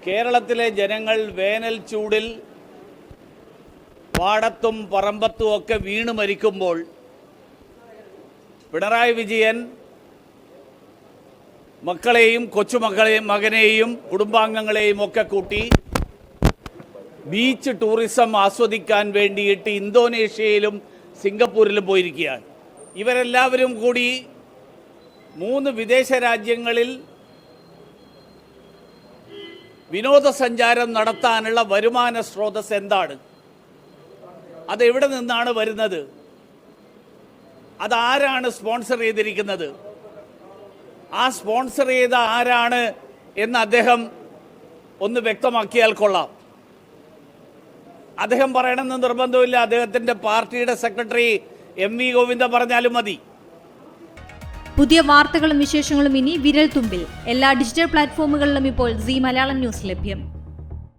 കേരളത്തിലെ ജനങ്ങൾ വേനൽ ചൂടിൽ പാടത്തും പറമ്പത്തും ഒക്കെ വീണ് മരിക്കുമ്പോൾ പിണറായി വിജയൻ മക്കളെയും കൊച്ചുമക്കളെയും മകനെയും കുടുംബാംഗങ്ങളെയും ഒക്കെ കൂട്ടി ബീച്ച് ടൂറിസം ആസ്വദിക്കാൻ വേണ്ടിയിട്ട് ഇന്തോനേഷ്യയിലും സിംഗപ്പൂരിലും പോയിരിക്കുകയാണ്. ഇവരെല്ലാവരും കൂടി 3 വിദേശ രാജ്യങ്ങളിൽ വിനോദസഞ്ചാരം നടത്താനുള്ള വരുമാന സ്രോതസ് എന്താണ്? അതെവിടെ നിന്നാണ് വരുന്നത്? അതാരാണ് സ്പോൺസർ ചെയ്തിരിക്കുന്നത്? ആ സ്പോൺസർ ചെയ്ത ആരാണ് എന്ന് അദ്ദേഹം ഒന്ന് വ്യക്തമാക്കിയാൽ കൊള്ളാം. അദ്ദേഹം പറയണമെന്ന് നിർബന്ധമില്ല. അദ്ദേഹത്തിൻ്റെ പാർട്ടിയുടെ സെക്രട്ടറി MV ഗോവിന്ദൻ പറഞ്ഞാലും മതി. പുതിയ വാർത്തകളും വിശേഷങ്ങളും ഇനി വിരൽ തുമ്പിൽ. എല്ലാ ഡിജിറ്റൽ പ്ലാറ്റ്ഫോമുകളിലും ഇപ്പോൾ സീ മലയാളം ന്യൂസ് ലഭ്യം.